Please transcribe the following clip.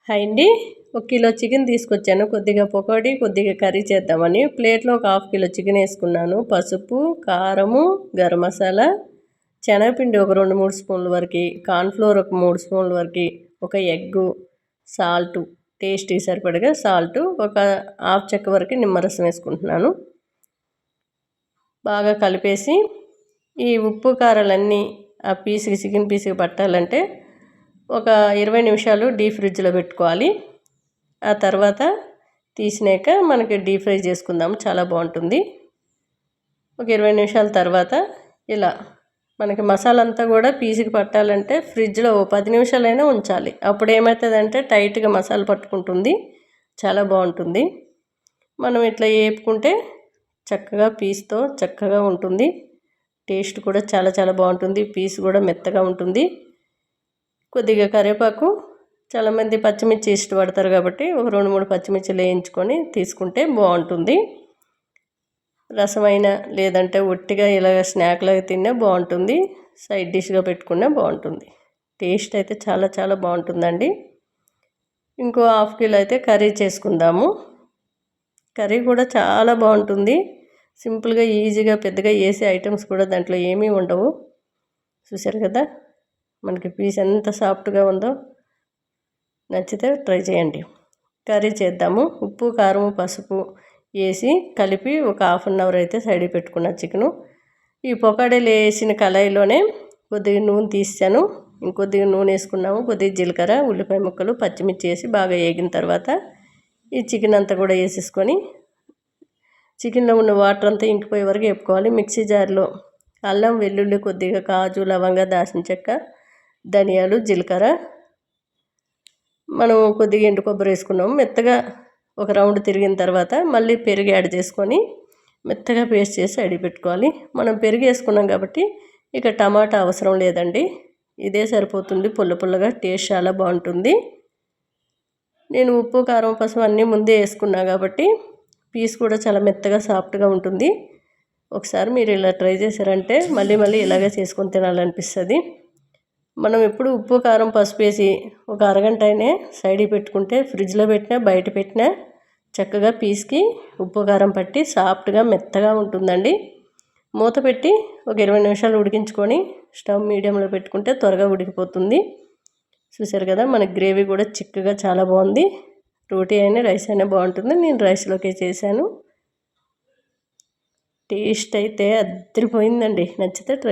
Hi అండి. 1 kilo chicken తీసుకొచ్చాను. కొద్దిగా పకోడీ, కొద్దిగా కర్రీ చేద్దామని. ప్లేట్లో ఒక 1/2 కిలో చికెన్ వేసుకున్నాను. పసుపు, కారము, గరం మసాలా, శనగపిండి ఒక 2-3 స్పూన్ల వరకు, కార్న్ఫ్లోర్ ఒక 3 స్పూన్ల వరకు, ఒక ఎగ్గు, సాల్టు టేస్ట్కి సరిపడగా సాల్టు, ఒక 1/2 చెక్క వరకు నిమ్మరసం వేసుకుంటున్నాను. బాగా కలిపేసి ఈ ఉప్పు కారాలన్నీ ఆ పీస్కి, చికెన్ పీస్కి పట్టాలంటే ఒక 20 నిమిషాలు డీప్ ఫ్రిడ్జ్లో పెట్టుకోవాలి. ఆ తర్వాత తీసినాక మనకి డీప్ ఫ్రై చేసుకుందాము, చాలా బాగుంటుంది. ఒక 20 నిమిషాల తర్వాత ఇలా మనకి మసాలా అంతా కూడా పీస్కి పట్టాలంటే ఫ్రిడ్జ్లో 10 నిమిషాలైనా ఉంచాలి. అప్పుడు ఏమవుతుందంటే టైట్గా మసాలా పట్టుకుంటుంది, చాలా బాగుంటుంది. మనం ఇట్లా వేపుకుంటే చక్కగా పీస్తో చక్కగా ఉంటుంది. టేస్ట్ కూడా చాలా బాగుంటుంది. పీస్ కూడా మెత్తగా ఉంటుంది. కొద్దిగా కరివేపాకు, చాలామంది పచ్చిమిర్చి ఇష్టపడతారు కాబట్టి ఒక 2-3 పచ్చిమిర్చిలు వేయించుకొని తీసుకుంటే బాగుంటుంది. రసమైనా లేదంటే ఒట్టిగా ఇలాగ స్నాక్లాగా తిన్నా బాగుంటుంది. సైడ్ డిష్గా పెట్టుకున్నా బాగుంటుంది. టేస్ట్ అయితే చాలా బాగుంటుందండి. ఇంకో 1/2 కిలో అయితే కర్రీ చేసుకుందాము. కర్రీ కూడా చాలా బాగుంటుంది. సింపుల్గా ఈజీగా, పెద్దగా వేసే ఐటమ్స్ కూడా దాంట్లో ఏమీ ఉండవు. చూశారు కదా మనకి పీస్ ఎంత సాఫ్ట్గా ఉందో. నచ్చితే ట్రై చేయండి. కర్రీ చేద్దాము. ఉప్పు, కారం, పసుపు వేసి కలిపి ఒక 1/2 అవర్ అయితే సైడ్ పెట్టుకున్న చికెను. ఈ పొకాడీలు వేసిన కళాయిలోనే కొద్దిగా నూనె తీసాను. ఇంకొద్దిగా నూనె వేసుకున్నాము. కొద్దిగా జీలకర్ర, ఉల్లిపాయ ముక్కలు, పచ్చిమిర్చి వేసి బాగా వేగిన తర్వాత ఈ చికెన్ అంతా కూడా వేసేసుకొని చికెన్లో ఉన్న వాటర్ అంతా ఇంకిపోయే వరకు వేపుకోవాలి. మిక్సీ జార్లో అల్లం, వెల్లుల్లి, కొద్దిగా కాజు, లవంగ, దాల్చిన చెక్క, ధనియాలు, జీలకర్ర, మనం కొద్దిగా ఎండు కొబ్బరి వేసుకున్నాము. మెత్తగా ఒక రౌండ్ తిరిగిన తర్వాత మళ్ళీ పెరుగు యాడ్ చేసుకొని మెత్తగా పేస్ట్ చేసి అడి పెట్టుకోవాలి. మనం పెరుగు వేసుకున్నాం కాబట్టి ఇక టమాటా అవసరం లేదండి. ఇదే సరిపోతుంది. పుల్లగా టేస్ట్ చాలా బాగుంటుంది. నేను ఉప్పు, కారం, పసుపు అన్నీ ముందే వేసుకున్నా కాబట్టి పీస్ కూడా చాలా మెత్తగా సాఫ్ట్గా ఉంటుంది. ఒకసారి మీరు ఇలా ట్రై చేశారంటే మళ్ళీ ఇలాగే చేసుకొని తినాలనిపిస్తుంది. మనం ఎప్పుడు ఉప్పు, కారం, పసుపు వేసి ఒక అరగంట అయినా సైడ్కి పెట్టుకుంటే ఫ్రిడ్జ్లో పెట్టినా బయట పెట్టినా చక్కగా పీస్కి ఉప్పు, కారం పట్టి సాఫ్ట్గా మెత్తగా ఉంటుందండి. మూత పెట్టి ఒక 20 నిమిషాలు ఉడికించుకొని స్టవ్ మీడియంలో పెట్టుకుంటే త్వరగా ఉడికిపోతుంది. చూసారు కదా మనకి గ్రేవీ కూడా చిక్కగా చాలా బాగుంది. రోటీ అయినా రైస్ అయినా బాగుంటుంది. నేను రైస్లోకే చేశాను. టేస్ట్ అయితే అదిరిపోయిందండి. నచ్చితే ట్రై